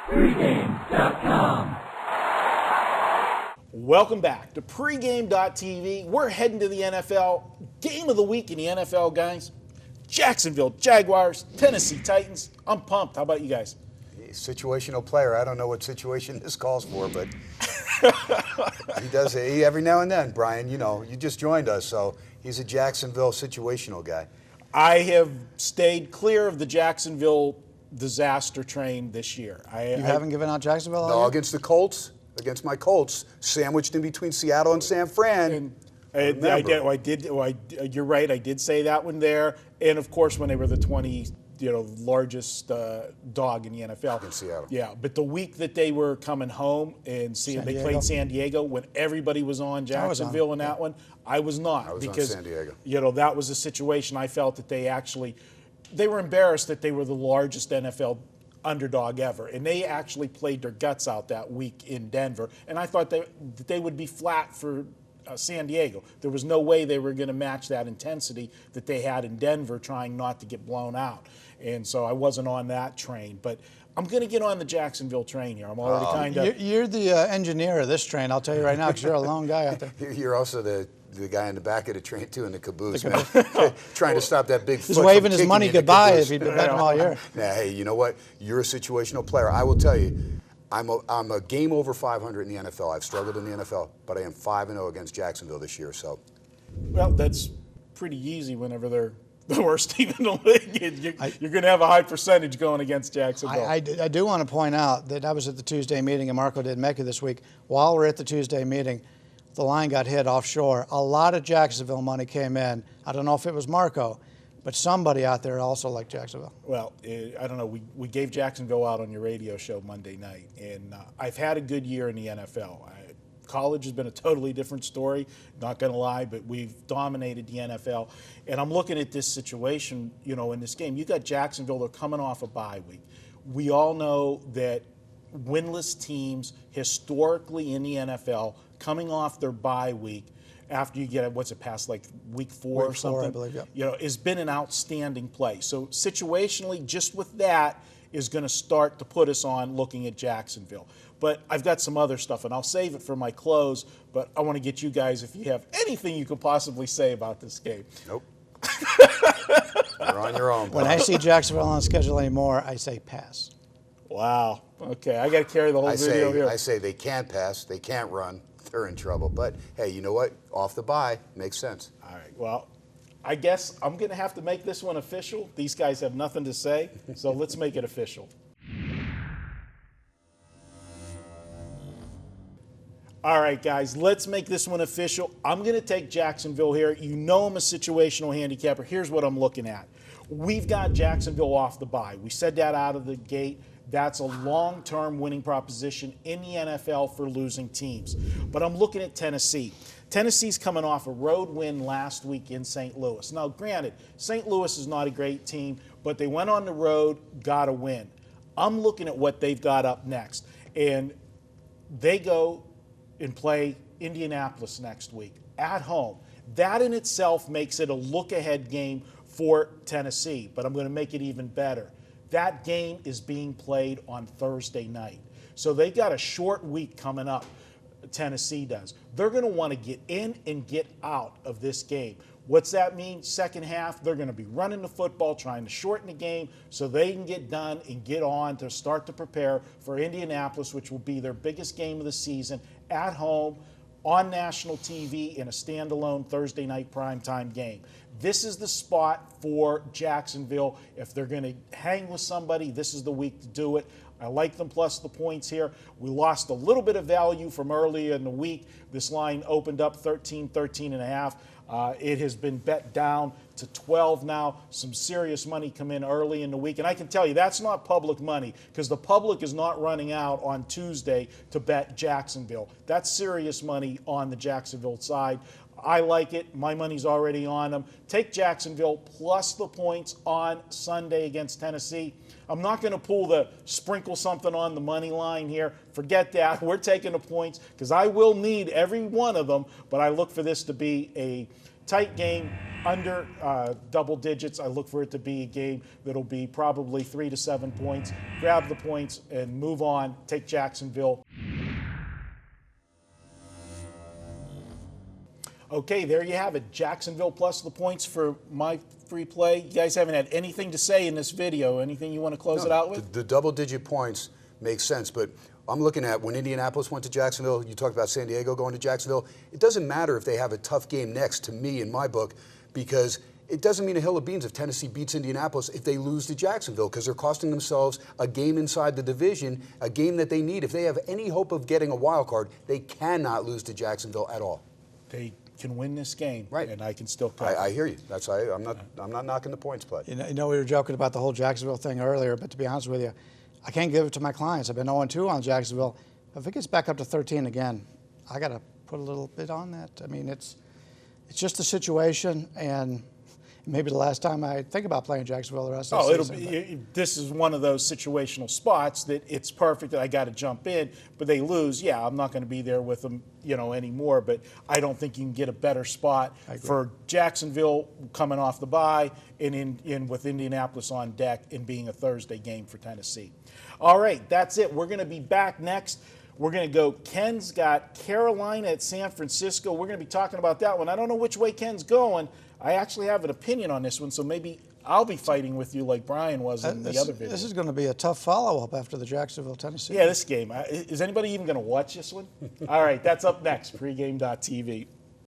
Pregame.com. Welcome back to Pregame.tv. We're heading to the NFL. Game of the week in the NFL, guys. Jacksonville Jaguars, Tennessee Titans. I'm pumped. How about you guys? Situational player. I don't know what situation this calls for, but he does it every now and then. Bryan, you know, you just joined us, so he's a Jacksonville situational guy. I have stayed clear of the Jacksonville disaster train this year. You haven't given out Jacksonville all No, year? against the Colts, against my Colts, sandwiched in between Seattle and San Fran. You're right. I did say that one there, and of course when they were the 20, largest dog in the NFL in Seattle. Yeah, but the week that they were coming home and they played San Diego, when everybody was on Jacksonville in that one, I was not. I was because on San Diego. That was a situation I felt that they were embarrassed that they were the largest NFL underdog ever, and they actually played their guts out that week in Denver, and I thought that they would be flat for San Diego. There was no way they were going to match that intensity that they had in Denver, trying not to get blown out, and so I wasn't on that train, but I'm going to get on the Jacksonville train here. I'm already kind of... You're the engineer of this train, I'll tell you right now, because you're a lone guy out there. You're also the guy in the back of the train, too, in the caboose, man. Trying to stop that big foot. He's waving his money goodbye if he'd been betting all year. Nah, hey, you know what? You're a situational player. I will tell you, I'm a game over 500 in the NFL. I've struggled in the NFL, but I am 5-0 against Jacksonville this year. So, well, that's pretty easy whenever they're the worst team in the league. You're going to have a high percentage going against Jacksonville. I do want to point out that I was at the Tuesday meeting, and Marco didn't make it this week. While we're at the Tuesday meeting, the line got hit offshore. A lot of Jacksonville money came in. I don't know if it was Marco, but somebody out there also liked Jacksonville. Well, I don't know. We gave Jacksonville out on your radio show Monday night, and I've had a good year in the NFL. College has been a totally different story, not going to lie, but we've dominated the NFL. And I'm looking at this situation, in this game. You got Jacksonville, they're coming off a bye week. We all know that winless teams historically in the NFL coming off their bye week after you get, past like week 4 or something? I believe, yeah. Has been an outstanding play. So situationally, just with that, is going to start to put us on looking at Jacksonville. But I've got some other stuff, and I'll save it for my close, but I want to get you guys, if you have anything you could possibly say about this game. Nope. You're on your own, When I see Jacksonville on the schedule anymore, I say pass. Wow. Okay, I got to carry the whole video here. I say they can't pass, they can't run, they're in trouble. But, hey, you know what? Off the bye, makes sense. All right, well, I guess I'm going to have to make this one official. These guys have nothing to say, so let's make it official. All right, guys, let's make this one official. I'm going to take Jacksonville here. You know I'm a situational handicapper. Here's what I'm looking at. We've got Jacksonville off the bye. We said that out of the gate. That's a long-term winning proposition in the NFL for losing teams. But I'm looking at Tennessee. Tennessee's coming off a road win last week in St. Louis. Now, granted, St. Louis is not a great team, but they went on the road, got a win. I'm looking at what they've got up next. And they go and play Indianapolis next week at home. That in itself makes it a look-ahead game for Tennessee, but I'm going to make it even better. That game is being played on Thursday night. So they got a short week coming up, Tennessee does. They're going to want to get in and get out of this game. What's that mean? Second half, they're going to be running the football, trying to shorten the game so they can get done and get on to start to prepare for Indianapolis, which will be their biggest game of the season at home on national TV in a standalone Thursday night primetime game. This is the spot for Jacksonville. If they're going to hang with somebody, this is the week to do it. I like them plus the points here. We lost a little bit of value from earlier in the week. This line opened up 13.5. It has been bet down to 12 now. Some serious money come in early in the week. And I can tell you that's not public money because the public is not running out on Tuesday to bet Jacksonville. That's serious money on the Jacksonville side. I like it. My money's already on them. Take Jacksonville plus the points on Sunday against Tennessee. I'm not going to pull the sprinkle something on the money line here. Forget that. We're taking the points because I will need every one of them, but I look for this to be a tight game, under double digits. I look for it to be a game that'll be probably 3 to 7 points. Grab the points and move on. Take Jacksonville. Okay, there you have it. Jacksonville plus the points for my free play. You guys haven't had anything to say in this video. Anything you want to close it out with? The double-digit points makes sense, but I'm looking at when Indianapolis went to Jacksonville, you talked about San Diego going to Jacksonville. It doesn't matter if they have a tough game next, to me, in my book, because it doesn't mean a hill of beans if Tennessee beats Indianapolis if they lose to Jacksonville, because they're costing themselves a game inside the division, a game that they need. If they have any hope of getting a wild card, they cannot lose to Jacksonville at all. They can win this game, right? And I can still cover. I hear you. I'm not knocking the points, but You know, we were joking about the whole Jacksonville thing earlier, but to be honest with you, I can't give it to my clients. I've been 0-2 on Jacksonville. If it gets back up to 13 again, I got to put a little bit on that. I mean, it's just a situation, and maybe the last time I think about playing Jacksonville the rest of the season. This is one of those situational spots that it's perfect that I got to jump in, but they lose. Yeah, I'm not going to be there with them, anymore. But I don't think you can get a better spot for Jacksonville coming off the bye and in with Indianapolis on deck and being a Thursday game for Tennessee. All right, that's it. We're going to be back next. We're going to go. Ken's got Carolina at San Francisco. We're going to be talking about that one. I don't know which way Ken's going. I actually have an opinion on this one, so maybe I'll be fighting with you like Bryan was in the other video. This is going to be a tough follow-up after the Jacksonville, Tennessee. Yeah, this game. Is anybody even going to watch this one? All right, that's up next. Pregame.tv.